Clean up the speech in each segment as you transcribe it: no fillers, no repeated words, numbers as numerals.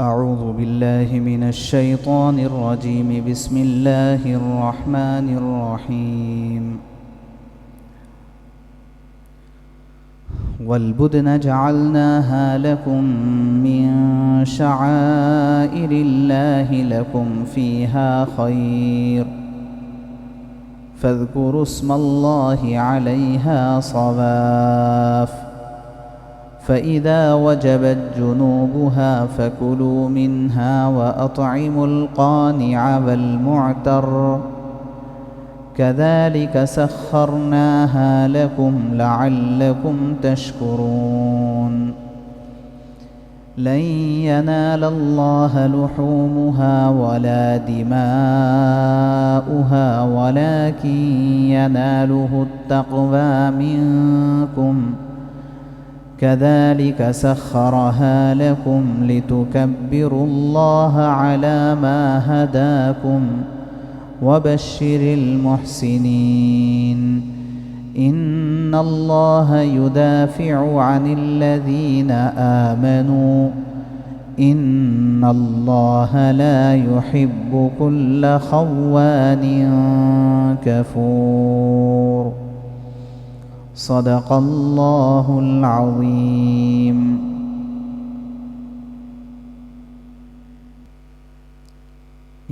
أعوذ بالله من الشيطان الرجيم. بسم الله الرحمن الرحيم. والبدن جعلناها لكم من شعائر الله لكم فيها خير فاذكروا اسم الله عليها صواف فإذا وجبت جنوبها فكلوا منها وأطعموا القانع والمعتر كذلك سخرناها لكم لعلكم تشكرون. لن ينال الله لحومها ولا دماؤها ولكن يناله التقوى منكم كذلك سخرها لكم لتكبروا الله على ما هداكم وبشر المحسنين. إن الله يدافع عن الذين آمنوا إن الله لا يحب كل خوان كفور. صدق اللہ العظیم.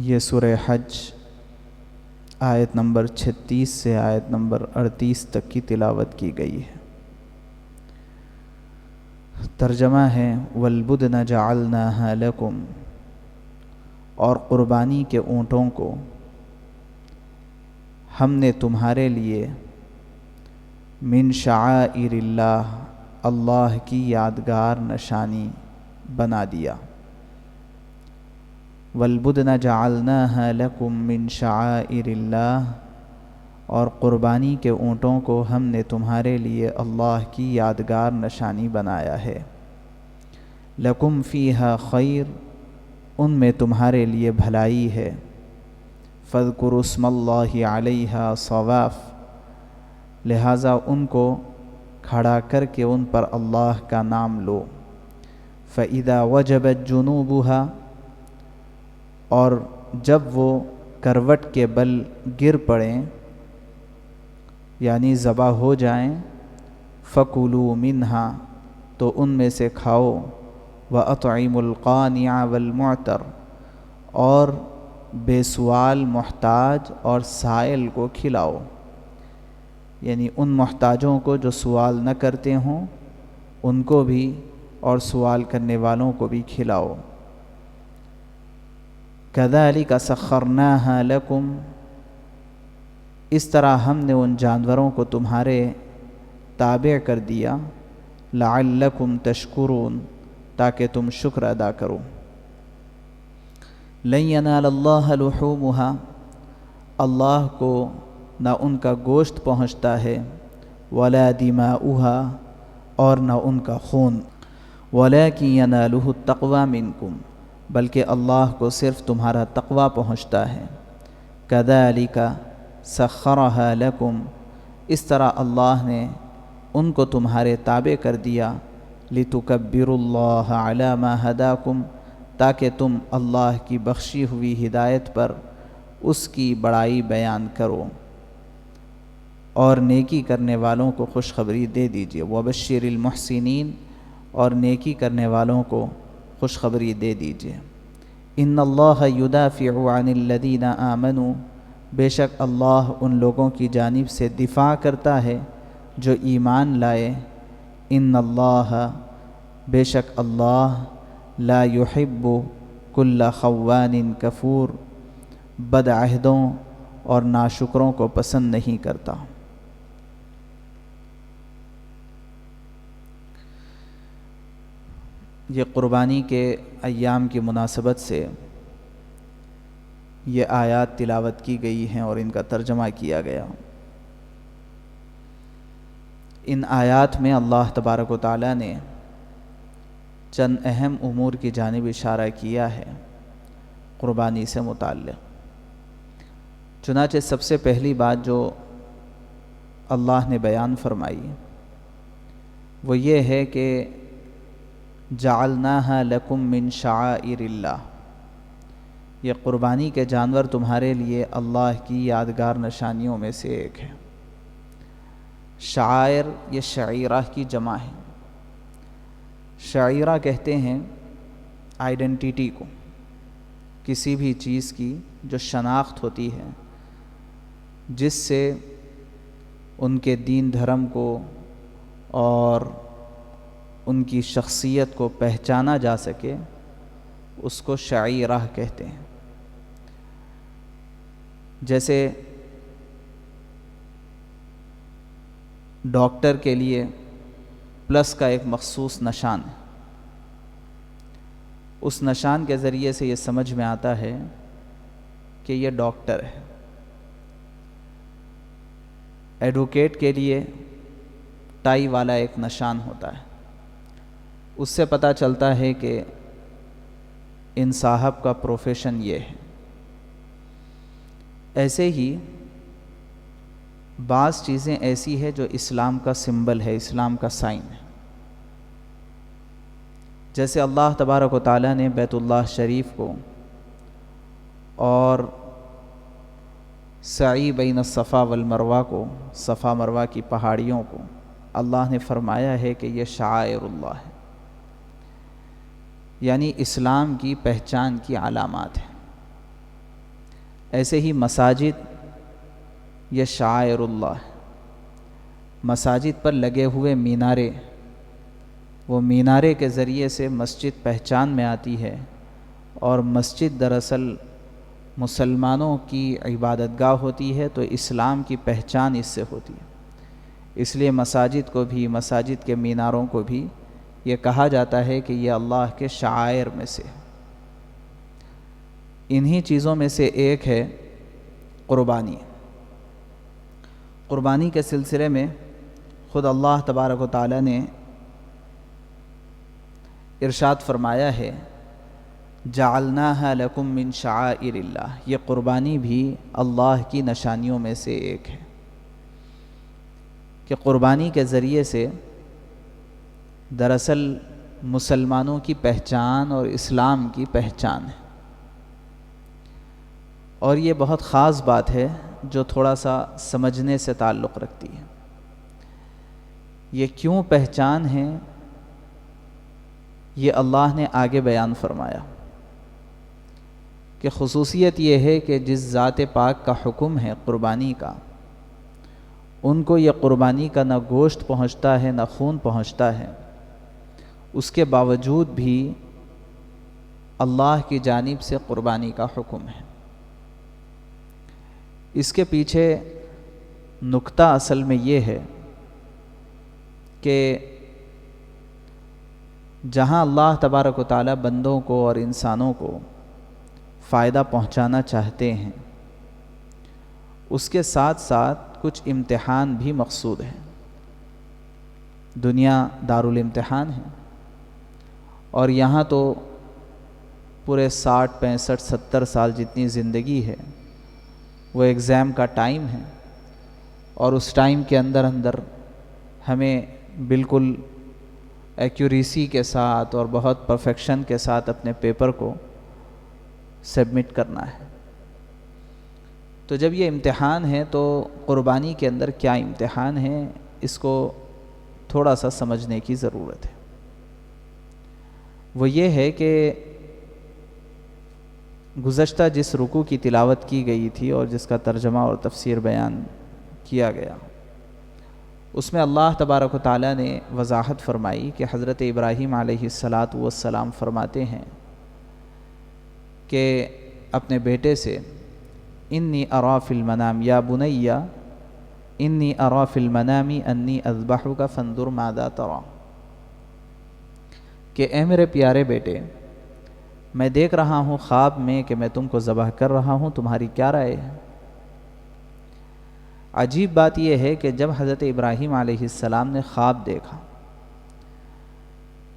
یہ سورہ حج آیت نمبر 36 سے آیت نمبر 38 تک کی تلاوت کی گئی ہے. ترجمہ ہے والبدن جعلناها لکم، اور قربانی کے اونٹوں کو ہم نے تمہارے لیے من شعائر اللہ، اللہ کی یادگار نشانی بنا دیا. والبدن جعلناها لکم من شعائر اللہ، اور قربانی کے اونٹوں کو ہم نے تمہارے لیے اللہ کی یادگار نشانی بنایا ہے. لکم فیہا خیر، ان میں تمہارے لیے بھلائی ہے. فاذکروا اسم اللہ علیہا صواف، لہٰذا ان کو کھڑا کر کے ان پر اللہ کا نام لو. فَإِذَا وَجَبَتْ جُنُوبُهَا، اور جب وہ کروٹ کے بل گر پڑیں یعنی ذبح ہو جائیں، فَكُلُوا مِنْهَا، تو ان میں سے کھاؤ. وَأَطْعِمُوا الْقَانِعَ وَالْمُعْتَرَ، اور بے سوال محتاج اور سائل کو کھلاؤ، یعنی ان محتاجوں کو جو سوال نہ کرتے ہوں ان کو بھی، اور سوال کرنے والوں کو بھی کھلاؤ. كَذَلِكَ سَخَّرْنَاهَا لَكُمْ، اس طرح ہم نے ان جانوروں کو تمہارے تابع کر دیا. لَعَلَّكُمْ تَشْكُرُونَ، تاکہ تم شکر ادا کرو. لَن يَنَالَ اللَّهَ لُحُومُهَا، اللہ کو نہ ان کا گوشت پہنچتا ہے. ولا دماؤها، اور نہ ان کا خون. ولكن يناله التقوى منكم، بلکہ اللہ کو صرف تمہارا تقوی پہنچتا ہے. كذلك سخرها لكم، اس طرح اللہ نے ان کو تمہارے تابع کر دیا. لتكبروا الله على ما هداكم، تاکہ تم اللہ کی بخشی ہوئی ہدایت پر اس کی بڑائی بیان کرو اور نیکی کرنے والوں کو خوشخبری دے دیجیے. وبشر المحسنین، اور نیکی کرنے والوں کو خوشخبری دے دیجیے. ان اللہ یدافع عن الذین آمنوا، بے شک اللہ ان لوگوں کی جانب سے دفاع کرتا ہے جو ایمان لائے. ان اللہ، بے شک اللہ لا يحب کل خوان کفور، بدعہدوں اور ناشکروں کو پسند نہیں کرتا. یہ قربانی کے ایام کی مناسبت سے یہ آیات تلاوت کی گئی ہیں اور ان کا ترجمہ کیا گیا. ان آیات میں اللہ تبارک و تعالیٰ نے چند اہم امور کی جانب اشارہ کیا ہے قربانی سے متعلق. چنانچہ سب سے پہلی بات جو اللہ نے بیان فرمائی وہ یہ ہے کہ جعلناها لکم من شعائر اللہ، یہ قربانی کے جانور تمہارے لیے اللہ کی یادگار نشانیوں میں سے ایک ہے۔ شعائر یہ شعیرہ کی جمع ہے۔ شعیرہ کہتے ہیں آئیڈینٹیٹی کو، کسی بھی چیز کی جو شناخت ہوتی ہے، جس سے ان کے دین دھرم کو اور ان کی شخصیت کو پہچانا جا سکے، اس کو شعیرہ کہتے ہیں۔ جیسے ڈاکٹر کے لیے پلس کا ایک مخصوص نشان ہے، اس نشان کے ذریعے سے یہ سمجھ میں آتا ہے کہ یہ ڈاکٹر ہے۔ ایڈوکیٹ کے لیے ٹائی والا ایک نشان ہوتا ہے، اس سے پتہ چلتا ہے کہ ان صاحب کا پروفیشن یہ ہے۔ ایسے ہی بعض چیزیں ایسی ہے جو اسلام کا سمبل ہے، اسلام کا سائن ہے۔ جیسے اللہ تبارک و تعالیٰ نے بیت اللہ شریف کو اور سعی بین الصفا والمروہ کو، صفا مروہ کی پہاڑیوں کو اللہ نے فرمایا ہے کہ یہ شعائر اللہ ہے، یعنی اسلام کی پہچان کی علامات ہیں۔ ایسے ہی مساجد یہ شعائر اللہ ہے۔ مساجد پر لگے ہوئے مینارے، وہ مینارے کے ذریعے سے مسجد پہچان میں آتی ہے، اور مسجد دراصل مسلمانوں کی عبادت گاہ ہوتی ہے، تو اسلام کی پہچان اس سے ہوتی ہے۔ اس لیے مساجد کو بھی، مساجد کے میناروں کو بھی یہ کہا جاتا ہے کہ یہ اللہ کے شعائر میں سے ہے۔ انہی چیزوں میں سے ایک ہے قربانی۔ قربانی کے سلسلے میں خود اللہ تبارک و تعالیٰ نے ارشاد فرمایا ہے، جعلناها لکم من شعائر اللہ، یہ قربانی بھی اللہ کی نشانیوں میں سے ایک ہے، کہ قربانی کے ذریعے سے دراصل مسلمانوں کی پہچان اور اسلام کی پہچان ہے۔ اور یہ بہت خاص بات ہے جو تھوڑا سا سمجھنے سے تعلق رکھتی ہے۔ یہ کیوں پہچان ہے، یہ اللہ نے آگے بیان فرمایا کہ خصوصیت یہ ہے کہ جس ذات پاک کا حکم ہے قربانی کا، ان کو یہ قربانی کا نہ گوشت پہنچتا ہے نہ خون پہنچتا ہے، اس کے باوجود بھی اللہ کی جانب سے قربانی کا حکم ہے۔ اس کے پیچھے نکتہ اصل میں یہ ہے کہ جہاں اللہ تبارک و تعالیٰ بندوں کو اور انسانوں کو فائدہ پہنچانا چاہتے ہیں، اس کے ساتھ ساتھ کچھ امتحان بھی مقصود ہیں۔ دنیا دارالامتحان ہے، اور یہاں تو پورے 60 65 70 سال جتنی زندگی ہے وہ ایگزام کا ٹائم ہے، اور اس ٹائم کے اندر ہمیں بالکل ایکوریسی کے ساتھ اور بہت پرفیکشن کے ساتھ اپنے پیپر کو سبمٹ کرنا ہے۔ تو جب یہ امتحان ہے تو قربانی کے اندر کیا امتحان ہے، اس کو تھوڑا سا سمجھنے کی ضرورت ہے۔ وہ یہ ہے کہ گزشتہ جس رکوع کی تلاوت کی گئی تھی اور جس کا ترجمہ اور تفسیر بیان کیا گیا، اس میں اللہ تبارک و تعالیٰ نے وضاحت فرمائی کہ حضرت ابراہیم علیہ السلام فرماتے ہیں کہ اپنے بیٹے سے، انی ارا فی المنام یا بنی انی ارا فی المنام انی اذبحک فانظر ماذا تری، کہ اے میرے پیارے بیٹے، میں دیکھ رہا ہوں خواب میں کہ میں تم کو ذبح کر رہا ہوں، تمہاری کیا رائے ہے؟ عجیب بات یہ ہے کہ جب حضرت ابراہیم علیہ السلام نے خواب دیکھا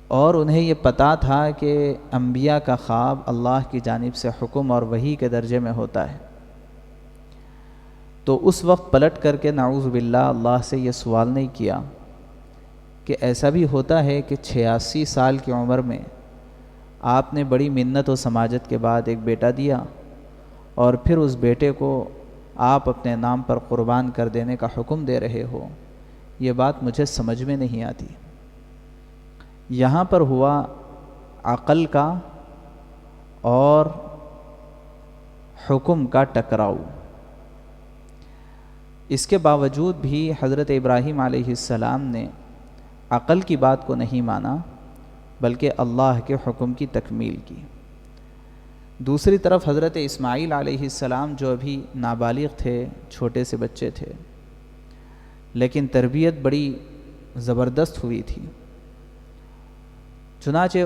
اور انہیں یہ پتہ تھا کہ انبیاء کا خواب اللہ کی جانب سے حکم اور وحی کے درجے میں ہوتا ہے، تو اس وقت پلٹ کر کے نعوذ باللہ اللہ سے یہ سوال نہیں کیا کہ ایسا بھی ہوتا ہے کہ 86 سال کی عمر میں آپ نے بڑی منت و سماجت کے بعد ایک بیٹا دیا اور پھر اس بیٹے کو آپ اپنے نام پر قربان کر دینے کا حکم دے رہے ہو، یہ بات مجھے سمجھ میں نہیں آتی۔ یہاں پر ہوا عقل کا اور حکم کا ٹکراؤ۔ اس کے باوجود بھی حضرت ابراہیم علیہ السلام نے عقل کی بات کو نہیں مانا بلکہ اللہ کے حکم کی تکمیل کی۔ دوسری طرف حضرت اسماعیل علیہ السلام جو ابھی نابالغ تھے، چھوٹے سے بچے تھے، لیکن تربیت بڑی زبردست ہوئی تھی۔ چنانچہ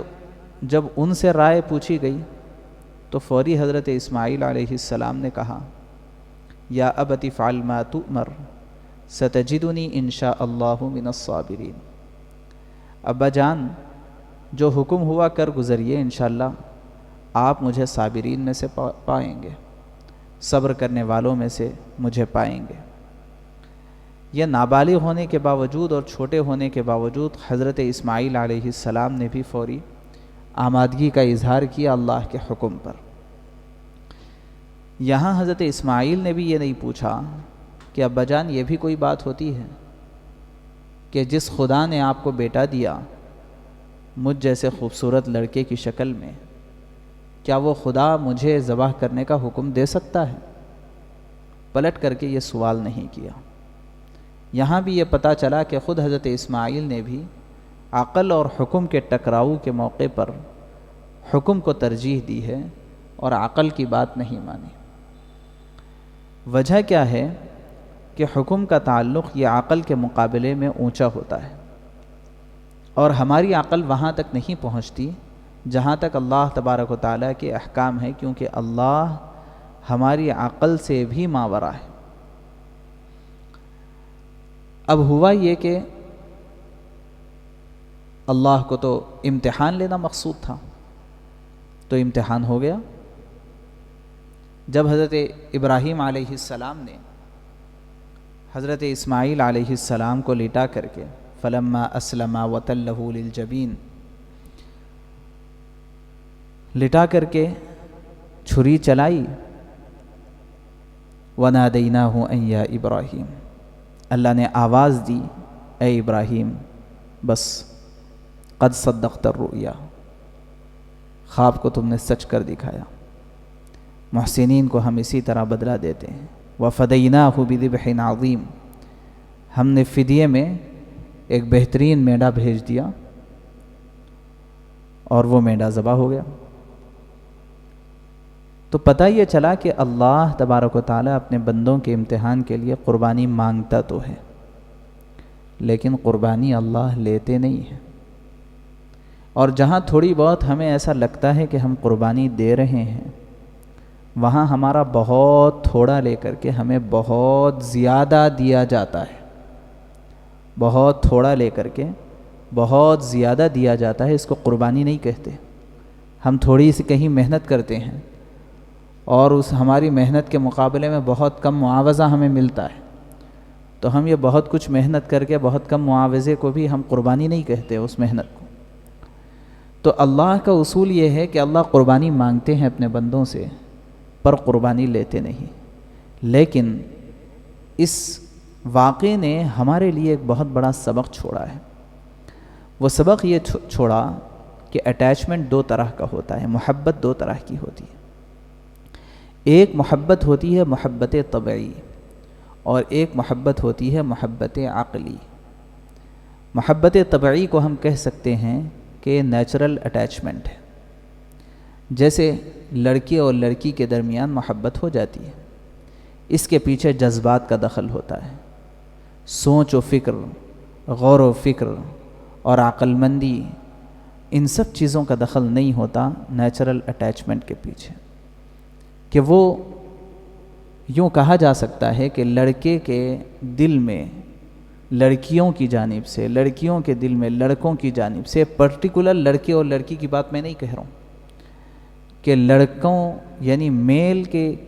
جب ان سے رائے پوچھی گئی تو فوری حضرت اسماعیل علیہ السلام نے کہا، یا ابت افعل ما تؤمر ستجدنی انشاء اللہ من الصابرین۔ ابا جان، جو حکم ہوا کر گزریے، انشاءاللہ آپ مجھے صابرین میں سے پائیں گے، صبر کرنے والوں میں سے مجھے پائیں گے۔ یہ نابالغ ہونے کے باوجود اور چھوٹے ہونے کے باوجود حضرت اسماعیل علیہ السلام نے بھی فوری آمادگی کا اظہار کیا اللہ کے حکم پر۔ یہاں حضرت اسماعیل نے بھی یہ نہیں پوچھا کہ ابا جان یہ بھی کوئی بات ہوتی ہے کہ جس خدا نے آپ کو بیٹا دیا مجھ جیسے خوبصورت لڑکے کی شکل میں، کیا وہ خدا مجھے ذبح کرنے کا حکم دے سکتا ہے؟ پلٹ کر کے یہ سوال نہیں کیا۔ یہاں بھی یہ پتہ چلا کہ خود حضرت اسماعیل نے بھی عقل اور حکم کے ٹکراؤ کے موقع پر حکم کو ترجیح دی ہے اور عقل کی بات نہیں مانی۔ وجہ کیا ہے کہ حکم کا تعلق یہ عقل کے مقابلے میں اونچا ہوتا ہے، اور ہماری عقل وہاں تک نہیں پہنچتی جہاں تک اللہ تبارک و تعالیٰ کے احکام ہے، کیونکہ اللہ ہماری عقل سے بھی ماورا ہے۔ اب ہوا یہ کہ اللہ کو تو امتحان لینا مقصود تھا، تو امتحان ہو گیا۔ جب حضرت ابراہیم علیہ السلام نے حضرت اسماعیل علیہ السلام کو لٹا کر کے فلما اسلما وتلہ للجبین، لٹا کر کے چھری چلائی، ونادیناہ ان یا ابراہیم، اللہ نے آواز دی، اے ابراہیم، بس قد صدقت الرؤیا، خواب کو تم نے سچ کر دکھایا۔ محسنین کو ہم اسی طرح بدلہ دیتے ہیں۔ وفدیناہ بذبح عظیم، ہم نے فدیے میں ایک بہترین مینڈا بھیج دیا اور وہ مینڈا ذبح ہو گیا۔ تو پتہ یہ چلا کہ اللہ تبارک و تعالیٰ اپنے بندوں کے امتحان کے لیے قربانی مانگتا تو ہے، لیکن قربانی اللہ لیتے نہیں ہیں۔ اور جہاں تھوڑی بہت ہمیں ایسا لگتا ہے کہ ہم قربانی دے رہے ہیں، وہاں ہمارا بہت تھوڑا لے کر کے ہمیں بہت زیادہ دیا جاتا ہے، بہت تھوڑا لے کر کے بہت زیادہ دیا جاتا ہے۔ اس کو قربانی نہیں کہتے۔ ہم تھوڑی سی کہیں محنت کرتے ہیں اور اس ہماری محنت کے مقابلے میں بہت کم معاوضہ ہمیں ملتا ہے، تو ہم یہ بہت کچھ محنت کر کے بہت کم معاوضے کو بھی ہم قربانی نہیں کہتے اس محنت کو۔ تو اللہ کا اصول یہ ہے کہ اللہ قربانی مانگتے ہیں اپنے بندوں سے، پر قربانی لیتے نہیں۔ لیکن اس واقعے نے ہمارے لیے ایک بہت بڑا سبق چھوڑا ہے۔ وہ سبق یہ چھوڑا کہ اٹیچمنٹ دو طرح کا ہوتا ہے، محبت دو طرح کی ہوتی ہے۔ ایک محبت ہوتی ہے محبت طبعی، اور ایک محبت ہوتی ہے محبت عقلی۔ محبت طبعی کو ہم کہہ سکتے ہیں کہ نیچرل اٹیچمنٹ ہے، جیسے لڑکی اور لڑکی کے درمیان محبت ہو جاتی ہے، اس کے پیچھے جذبات کا دخل ہوتا ہے، سوچ و فکر، غور و فکر اور عقل مندی، ان سب چیزوں کا دخل نہیں ہوتا نیچرل اٹیچمنٹ کے پیچھے۔ کہ وہ یوں کہا جا سکتا ہے کہ لڑکے کے دل میں لڑکیوں کی جانب سے، لڑکیوں کے دل میں لڑکوں کی جانب سے، پرٹیکولر لڑکے اور لڑکی کی بات میں نہیں کہہ رہا ہوں، کہ لڑکوں یعنی میل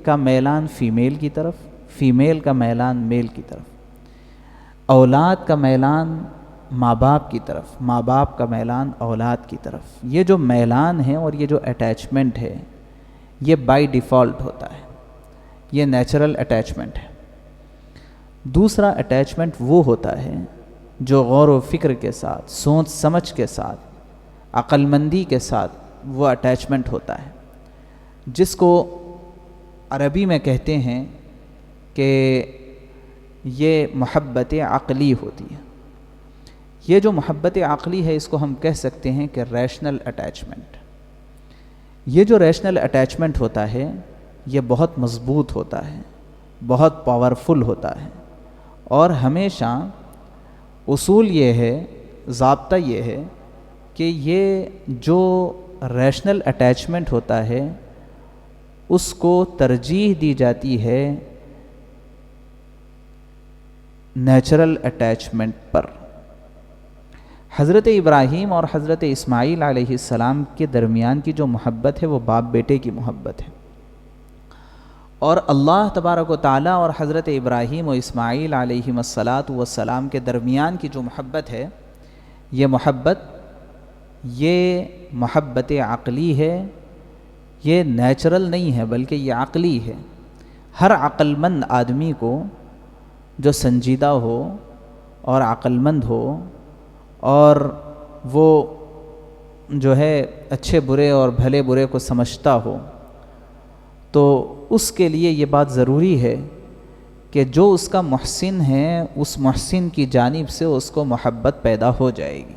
کا میلان فیمیل کی طرف، فیمیل کا میلان میل کی طرف، اولاد کا میلان ماں باپ کی طرف، ماں باپ کا میلان اولاد کی طرف، یہ جو میلان ہے اور یہ جو اٹیچمنٹ ہے یہ بائی ڈیفالٹ ہوتا ہے، یہ نیچرل اٹیچمنٹ ہے۔ دوسرا اٹیچمنٹ وہ ہوتا ہے جو غور و فکر کے ساتھ، سوچ سمجھ کے ساتھ، عقل مندی کے ساتھ وہ اٹیچمنٹ ہوتا ہے، جس کو عربی میں کہتے ہیں کہ یہ محبت عقلی ہوتی ہے۔ یہ جو محبت عقلی ہے اس کو ہم کہہ سکتے ہیں کہ ریشنل اٹیچمنٹ۔ یہ جو ریشنل اٹیچمنٹ ہوتا ہے یہ بہت مضبوط ہوتا ہے، بہت پاورفل ہوتا ہے، اور ہمیشہ اصول یہ ہے، ضابطہ یہ ہے کہ یہ جو ریشنل اٹیچمنٹ ہوتا ہے اس کو ترجیح دی جاتی ہے نیچرل اٹیچمنٹ پر۔ حضرت ابراہیم اور حضرت اسماعیل علیہ السلام کے درمیان کی جو محبت ہے وہ باپ بیٹے کی محبت ہے، اور اللہ تبارک و تعالیٰ اور حضرت ابراہیم و اسماعیل علیہ السلام کے درمیان کی جو محبت ہے یہ محبت عقلی ہے، یہ نیچرل نہیں ہے بلکہ یہ عقلی ہے۔ ہر عقل مند آدمی کو جو سنجیدہ ہو اور عقل مند ہو اور وہ جو ہے اچھے برے اور بھلے برے کو سمجھتا ہو، تو اس کے لیے یہ بات ضروری ہے کہ جو اس کا محسن ہے اس محسن کی جانب سے اس کو محبت پیدا ہو جائے گی۔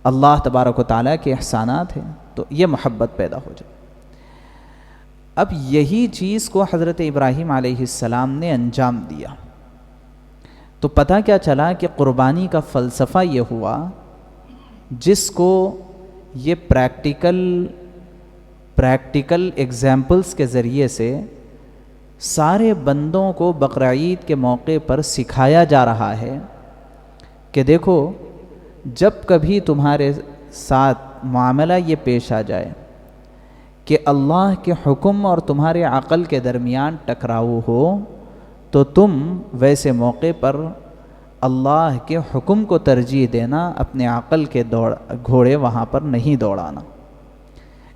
اللہ تبارک و تعالیٰ کے احسانات ہیں تو یہ محبت پیدا ہو جائے۔ اب یہی چیز کو حضرت ابراہیم علیہ السلام نے انجام دیا، تو پتہ کیا چلا کہ قربانی کا فلسفہ یہ ہوا جس کو یہ پریکٹیکل ایگزامپلز کے ذریعے سے سارے بندوں کو بقرعید کے موقع پر سکھایا جا رہا ہے کہ دیکھو جب کبھی تمہارے ساتھ معاملہ یہ پیش آ جائے کہ اللہ کے حکم اور تمہارے عقل کے درمیان ٹکراؤ ہو تو تم ویسے موقع پر اللہ کے حکم کو ترجیح دینا، اپنے عقل کے گھوڑے وہاں پر نہیں دوڑانا۔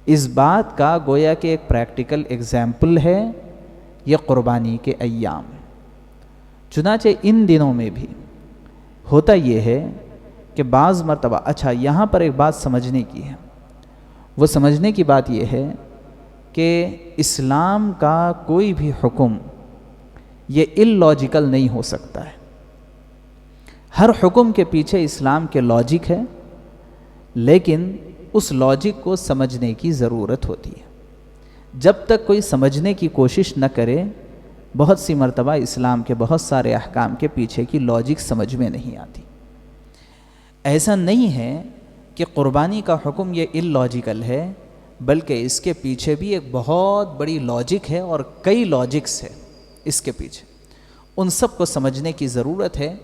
اس بات کا گویا کہ ایک پریکٹیکل ایگزامپل ہے یہ قربانی کے ایام۔ چنانچہ ان دنوں میں بھی ہوتا یہ ہے کہ بعض مرتبہ، اچھا یہاں پر ایک بات سمجھنے کی ہے، وہ سمجھنے کی بات یہ ہے کہ اسلام کا کوئی بھی حکم یہ اللاجیکل نہیں ہو سکتا ہے۔ ہر حکم کے پیچھے اسلام کے لاجک ہے، لیکن اس لاجک کو سمجھنے کی ضرورت ہوتی ہے۔ جب تک کوئی سمجھنے کی کوشش نہ کرے، بہت سی مرتبہ اسلام کے بہت سارے احکام کے پیچھے کی لاجک سمجھ میں نہیں آتی۔ ایسا نہیں ہے کہ قربانی کا حکم یہ اللاجیکل ہے، بلکہ اس کے پیچھے بھی ایک بہت بڑی لاجک ہے اور کئی لاجکس ہے اس کے پیچھے، ان سب کو سمجھنے کی ضرورت ہے،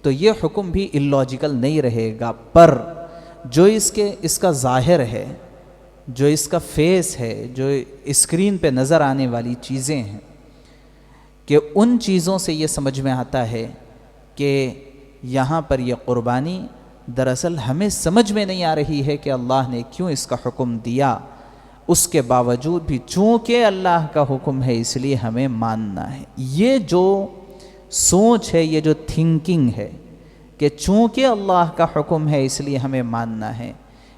تو یہ حکم بھی اللاجیکل نہیں رہے گا۔ پر جو اس کا ظاہر ہے، جو اس کا فیس ہے، جو اسکرین پہ نظر آنے والی چیزیں ہیں، کہ ان چیزوں سے یہ سمجھ میں آتا ہے کہ یہاں پر یہ قربانی دراصل ہمیں سمجھ میں نہیں آ رہی ہے کہ اللہ نے کیوں اس کا حکم دیا، اس کے باوجود بھی چونکہ اللہ کا حکم ہے اس لیے ہمیں ماننا ہے۔ یہ جو سوچ ہے، یہ جو تھنکنگ ہے کہ چونکہ اللہ کا حکم ہے اس لیے ہمیں ماننا ہے،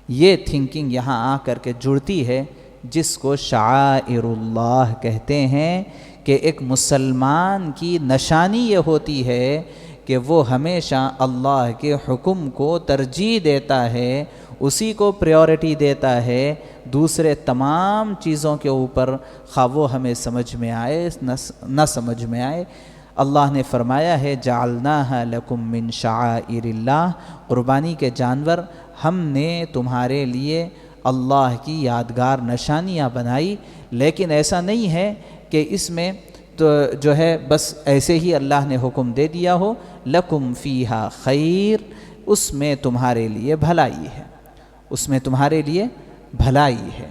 یہ تھنکنگ یہاں آ کر کے جڑتی ہے، جس کو شعائر اللہ کہتے ہیں کہ ایک مسلمان کی نشانی یہ ہوتی ہے کہ وہ ہمیشہ اللہ کے حکم کو ترجیح دیتا ہے، اسی کو پریورٹی دیتا ہے، دوسرے تمام چیزوں کے اوپر، خواہ وہ ہمیں سمجھ میں آئے نہ سمجھ میں آئے۔ اللہ نے فرمایا ہے جعلناہا لکم من شعائر اللہ، قربانی کے جانور ہم نے تمہارے لیے اللہ کی یادگار نشانیاں بنائی، لیکن ایسا نہیں ہے کہ اس میں تو جو ہے بس ایسے ہی اللہ نے حکم دے دیا ہو، لکم فیہا خیر، اس میں تمہارے لیے بھلائی ہے، اس میں تمہارے لیے بھلائی ہے،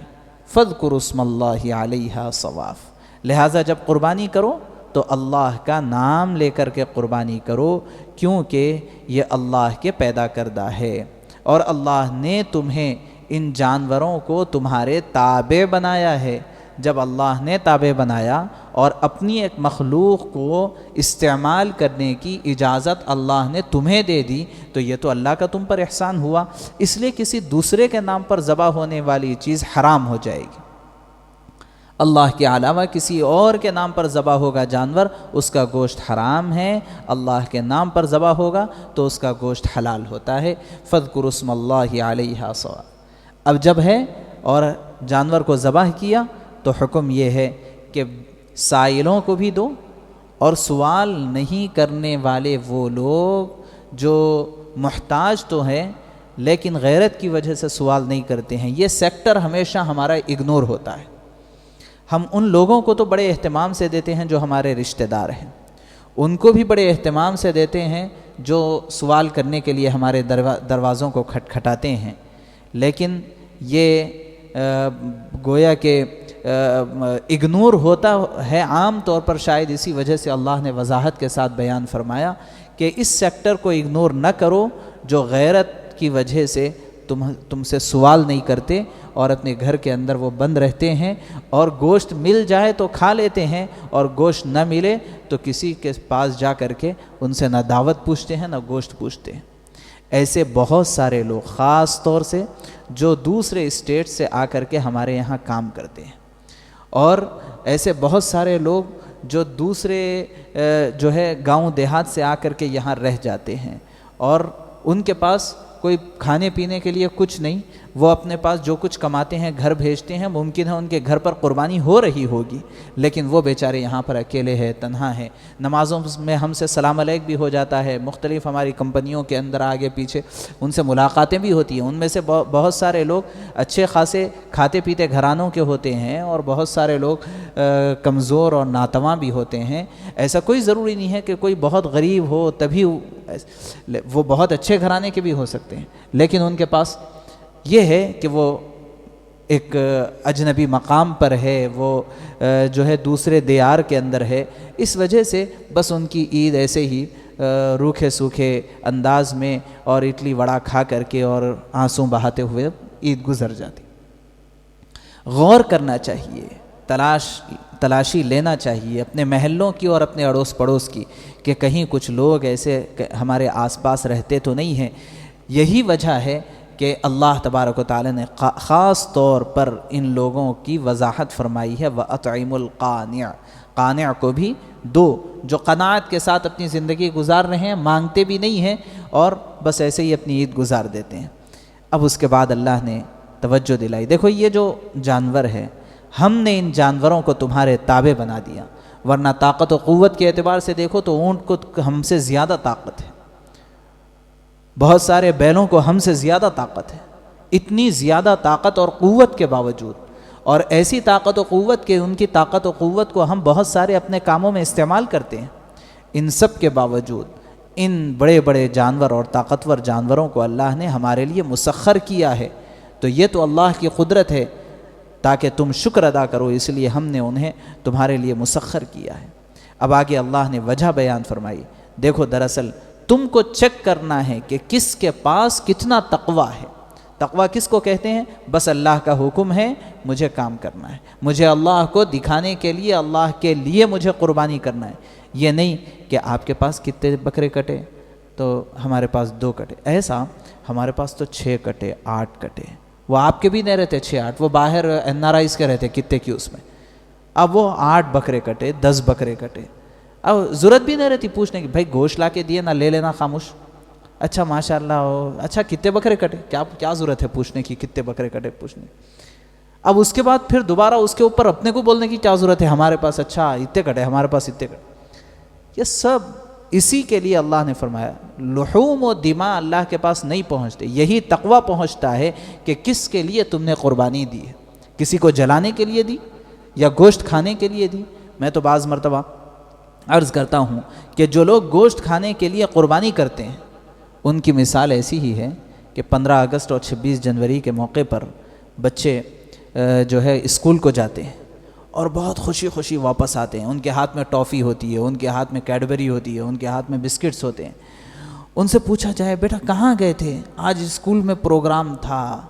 فاذکروا اسم اللہ علیہا صواف، لہٰذا جب قربانی کرو تو اللہ کا نام لے کر کے قربانی کرو، کیونکہ یہ اللہ کے پیدا کردہ ہے، اور اللہ نے تمہیں ان جانوروں کو تمہارے تابع بنایا ہے۔ جب اللہ نے تابع بنایا اور اپنی ایک مخلوق کو استعمال کرنے کی اجازت اللہ نے تمہیں دے دی، تو یہ تو اللہ کا تم پر احسان ہوا۔ اس لیے کسی دوسرے کے نام پر ذبح ہونے والی چیز حرام ہو جائے گی۔ اللہ کے علاوہ کسی اور کے نام پر ذبح ہوگا جانور، اس کا گوشت حرام ہے، اللہ کے نام پر ذبح ہوگا تو اس کا گوشت حلال ہوتا ہے۔ فاذکروا اسم اللہ علیہ صوا۔ اب جب ہے اور جانور کو ذبح کیا تو حکم یہ ہے کہ سائلوں کو بھی دو، اور سوال نہیں کرنے والے وہ لوگ جو محتاج تو ہیں لیکن غیرت کی وجہ سے سوال نہیں کرتے ہیں، یہ سیکٹر ہمیشہ ہمارا اگنور ہوتا ہے۔ ہم ان لوگوں کو تو بڑے اہتمام سے دیتے ہیں جو ہمارے رشتہ دار ہیں، ان کو بھی بڑے اہتمام سے دیتے ہیں جو سوال کرنے کے لیے ہمارے دروازوں کو کھٹکھٹاتے ہیں، لیکن یہ گویا کہ اگنور ہوتا ہے عام طور پر۔ شاید اسی وجہ سے اللہ نے وضاحت کے ساتھ بیان فرمایا کہ اس سیکٹر کو اگنور نہ کرو جو غیرت کی وجہ سے تم سے سوال نہیں کرتے اور اپنے گھر کے اندر وہ بند رہتے ہیں، اور گوشت مل جائے تو کھا لیتے ہیں، اور گوشت نہ ملے تو کسی کے پاس جا کر کے ان سے نہ دعوت پوچھتے ہیں نہ گوشت پوچھتے ہیں۔ ایسے بہت سارے لوگ خاص طور سے جو دوسرے اسٹیٹ سے آ کر کے ہمارے یہاں کام کرتے ہیں، اور ایسے بہت سارے لوگ جو دوسرے جو ہے گاؤں دیہات سے آ کر کے یہاں رہ جاتے ہیں، اور ان کے پاس کوئی کھانے پینے کے لیے کچھ نہیں، وہ اپنے پاس جو کچھ کماتے ہیں گھر بھیجتے ہیں۔ ممکن ہے ان کے گھر پر قربانی ہو رہی ہوگی، لیکن وہ بیچارے یہاں پر اکیلے ہیں، تنہا ہیں۔ نمازوں میں ہم سے سلام علیک بھی ہو جاتا ہے، مختلف ہماری کمپنیوں کے اندر آگے پیچھے ان سے ملاقاتیں بھی ہوتی ہیں۔ ان میں سے بہت سارے لوگ اچھے خاصے کھاتے پیتے گھرانوں کے ہوتے ہیں، اور بہت سارے لوگ کمزور اور ناتواں بھی ہوتے ہیں۔ ایسا کوئی ضروری نہیں ہے کہ کوئی بہت غریب ہو تبھی، وہ بہت اچھے گھرانے کے بھی ہو سکتے ہیں، لیکن ان کے پاس یہ ہے کہ وہ ایک اجنبی مقام پر ہے، وہ جو ہے دوسرے دیار کے اندر ہے، اس وجہ سے بس ان کی عید ایسے ہی روکھے سوکھے انداز میں اور اڈلی وڑا کھا کر کے اور آنسو بہاتے ہوئے عید گزر جاتی۔ غور کرنا چاہیے، تلاشی لینا چاہیے اپنے محلوں کی اور اپنے اڑوس پڑوس کی، کہ کہیں کچھ لوگ ایسے ہمارے آس پاس رہتے تو نہیں ہیں۔ یہی وجہ ہے کہ اللہ تبارک و تعالی نے خاص طور پر ان لوگوں کی وضاحت فرمائی ہے، وَأَطْعِمُ الْقَانِعَ، قانع کو بھی دو، جو قناعت کے ساتھ اپنی زندگی گزار رہے ہیں، مانگتے بھی نہیں ہیں اور بس ایسے ہی اپنی عید گزار دیتے ہیں۔ اب اس کے بعد اللہ نے توجہ دلائی، دیکھو یہ جو جانور ہے، ہم نے ان جانوروں کو تمہارے تابع بنا دیا، ورنہ طاقت و قوت کے اعتبار سے دیکھو تو اونٹ کو ہم سے زیادہ طاقت ہے، بہت سارے بیلوں کو ہم سے زیادہ طاقت ہے۔ اتنی زیادہ طاقت اور قوت کے باوجود، اور ایسی طاقت و قوت کہ ان کی طاقت و قوت کو ہم بہت سارے اپنے کاموں میں استعمال کرتے ہیں، ان سب کے باوجود ان بڑے بڑے جانور اور طاقتور جانوروں کو اللہ نے ہمارے لیے مسخر کیا ہے، تو یہ تو اللہ کی قدرت ہے تاکہ تم شکر ادا کرو، اس لیے ہم نے انہیں تمہارے لیے مسخر کیا ہے۔ اب آگے اللہ نے وجہ بیان فرمائی، دیکھو دراصل تم کو چیک کرنا ہے کہ کس کے پاس کتنا تقویٰ ہے۔ تقویٰ کس کو کہتے ہیں؟ بس اللہ کا حکم ہے، مجھے کام کرنا ہے، مجھے اللہ کو دکھانے کے لیے، اللہ کے لیے مجھے قربانی کرنا ہے۔ یہ نہیں کہ آپ کے پاس کتنے بکرے کٹے تو ہمارے پاس 2 کٹے، ایسا ہمارے پاس تو 6 کٹے 8 کٹے، وہ آپ کے بھی نہیں رہتے 6-8، وہ باہر NRIs کے رہتے کتے کی اس میں، اب وہ 8 بکرے کٹے 10 بکرے کٹے، اب ضرورت بھی نہیں رہتی پوچھنے کی، بھائی گوشت لا کے دیے نہ لے لینا خاموش، اچھا ماشاءاللہ، اچھا کتنے بکرے کٹے، کیا ضرورت ہے پوچھنے کی، کتنے بکرے کٹے پوچھنے۔ اب اس کے بعد پھر دوبارہ اس کے اوپر اپنے کو بولنے کی کیا ضرورت ہے، ہمارے پاس اچھا اتنے کٹے، ہمارے پاس اتنے کٹے۔ یہ سب اسی کے لیے اللہ نے فرمایا لحوم و دماء اللہ کے پاس نہیں پہنچتے، یہی تقویٰ پہنچتا ہے کہ کس کے لیے تم نے قربانی دی ہے، کسی کو جلانے کے لیے دی یا گوشت کھانے کے لیے دی۔ میں تو بعض مرتبہ عرض کرتا ہوں کہ جو لوگ گوشت کھانے کے لیے قربانی کرتے ہیں ان کی مثال ایسی ہی ہے کہ 15 اگست اور 26 جنوری کے موقع پر بچے جو ہے اسکول کو جاتے ہیں اور بہت خوشی خوشی واپس آتے ہیں. ان کے ہاتھ میں ٹافی ہوتی ہے, ان کے ہاتھ میں کیڈبری ہوتی ہے, ان کے ہاتھ میں بسکٹس ہوتے ہیں. ان سے پوچھا جائے بیٹا کہاں گئے تھے؟ آج اسکول میں پروگرام تھا.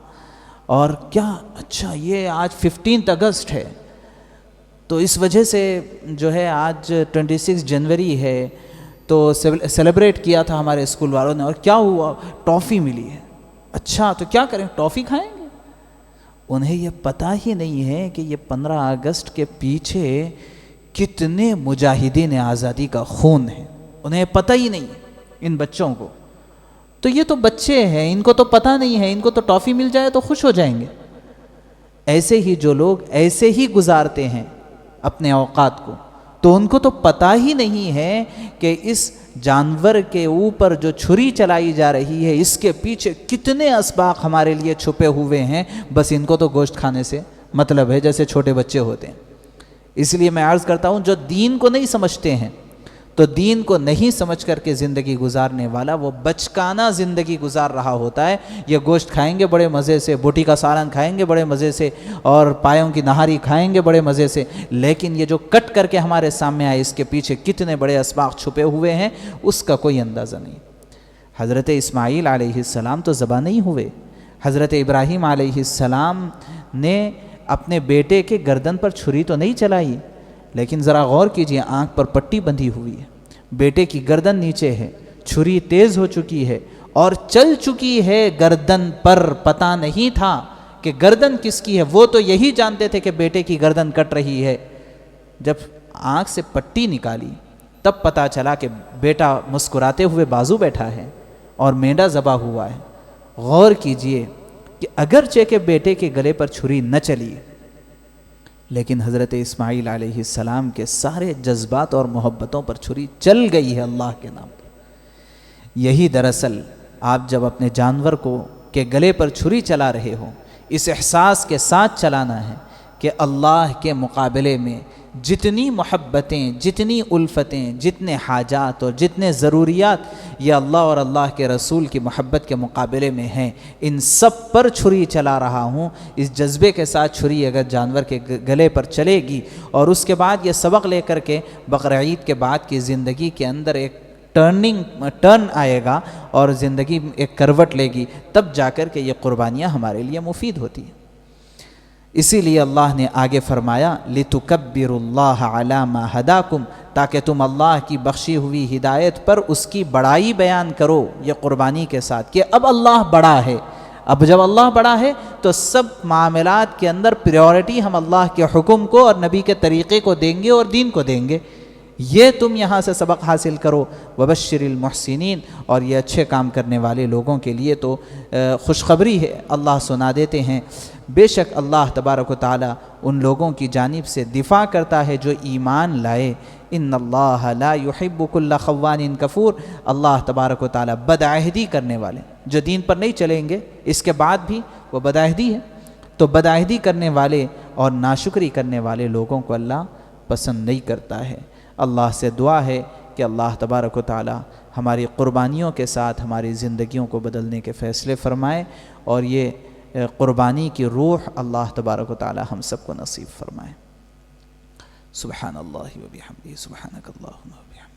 اور کیا؟ اچھا یہ آج 15 اگست ہے تو اس وجہ سے جو ہے آج 26 جنوری ہے تو سیلیبریٹ کیا تھا ہمارے اسکول والوں نے. اور کیا ہوا؟ ٹافی ملی ہے. اچھا تو کیا کریں؟ ٹافی کھائیں گے. انہیں یہ پتہ ہی نہیں ہے کہ یہ 15 اگست کے پیچھے کتنے مجاہدین آزادی کا خون ہے. انہیں پتہ ہی نہیں ہے ان بچوں کو. تو یہ تو بچے ہیں, ان کو تو پتہ نہیں ہے, ان کو تو ٹافی مل جائے تو خوش ہو جائیں گے. ایسے ہی جو لوگ ایسے ہی گزارتے ہیں اپنے اوقات کو, تو ان کو تو پتہ ہی نہیں ہے کہ اس جانور کے اوپر جو چھری چلائی جا رہی ہے اس کے پیچھے کتنے اسباق ہمارے لیے چھپے ہوئے ہیں. بس ان کو تو گوشت کھانے سے مطلب ہے, جیسے چھوٹے بچے ہوتے ہیں. اس لیے میں عرض کرتا ہوں جو دین کو نہیں سمجھتے ہیں تو دین کو نہیں سمجھ کر کے زندگی گزارنے والا وہ بچکانہ زندگی گزار رہا ہوتا ہے. یہ گوشت کھائیں گے بڑے مزے سے, بوٹی کا سالن کھائیں گے بڑے مزے سے, اور پایوں کی نہاری کھائیں گے بڑے مزے سے, لیکن یہ جو کٹ کر کے ہمارے سامنے آئے اس کے پیچھے کتنے بڑے اسباق چھپے ہوئے ہیں اس کا کوئی اندازہ نہیں. حضرت اسماعیل علیہ السلام تو ذبح نہیں ہوئے. حضرت ابراہیم علیہ السلام نے اپنے بیٹے کے گردن پر چھری تو نہیں چلائی, لیکن ذرا غور کیجئے, آنکھ پر پٹی بندھی ہوئی ہے, بیٹے کی گردن نیچے ہے, چھری تیز ہو چکی ہے اور چل چکی ہے گردن پر. پتہ نہیں تھا کہ گردن کس کی ہے, وہ تو یہی جانتے تھے کہ بیٹے کی گردن کٹ رہی ہے. جب آنکھ سے پٹی نکالی تب پتہ چلا کہ بیٹا مسکراتے ہوئے بازو بیٹھا ہے اور مینڈا ذبح ہوا ہے. غور کیجئے کہ اگرچہ کہ بیٹے کے گلے پر چھری نہ چلی, لیکن حضرت اسماعیل علیہ السلام کے سارے جذبات اور محبتوں پر چھری چل گئی ہے اللہ کے نام پر. یہی دراصل آپ جب اپنے جانور کو کے گلے پر چھری چلا رہے ہو, اس احساس کے ساتھ چلانا ہے کہ اللہ کے مقابلے میں جتنی محبتیں, جتنی الفتیں, جتنے حاجات اور جتنے ضروریات یہ اللہ اور اللہ کے رسول کی محبت کے مقابلے میں ہیں, ان سب پر چھری چلا رہا ہوں. اس جذبے کے ساتھ چھری اگر جانور کے گلے پر چلے گی اور اس کے بعد یہ سبق لے کر کے بقرعید کے بعد کی زندگی کے اندر ایک ٹرن آئے گا اور زندگی ایک کروٹ لے گی, تب جا کر کے یہ قربانیاں ہمارے لیے مفید ہوتی ہیں. اسی لیے اللہ نے آگے فرمایا لِتُكَبِّرُوا اللَّهَ عَلَى مَا هَدَاكُمْ, تاکہ تم اللہ کی بخشی ہوئی ہدایت پر اس کی بڑائی بیان کرو یہ قربانی کے ساتھ کہ اب اللہ بڑا ہے. اب جب اللہ بڑا ہے تو سب معاملات کے اندر پریورٹی ہم اللہ کے حکم کو اور نبی کے طریقے کو دیں گے اور دین کو دیں گے. یہ تم یہاں سے سبق حاصل کرو. وبشر المحسنین, اور یہ اچھے کام کرنے والے لوگوں کے لیے تو خوشخبری ہے, اللہ سنا دیتے ہیں. بے شک اللہ تبارک و تعالی ان لوگوں کی جانب سے دفاع کرتا ہے جو ایمان لائے. ان اللہ لا يحب كل خوان کفور, اللہ تبارک و تعالی بدعہدی کرنے والے جو دین پر نہیں چلیں گے اس کے بعد بھی وہ بدعہدی ہے, تو بدعہدی کرنے والے اور ناشکری کرنے والے لوگوں کو اللہ پسند نہیں کرتا ہے. اللہ سے دعا ہے کہ اللہ تبارک و تعالی ہماری قربانیوں کے ساتھ ہماری زندگیوں کو بدلنے کے فیصلے فرمائے, اور یہ قربانی کی روح اللہ تبارک و تعالی ہم سب کو نصیب فرمائے. سبحان اللہ و بحمدہ, سبحانک اللہم و بحمدہ.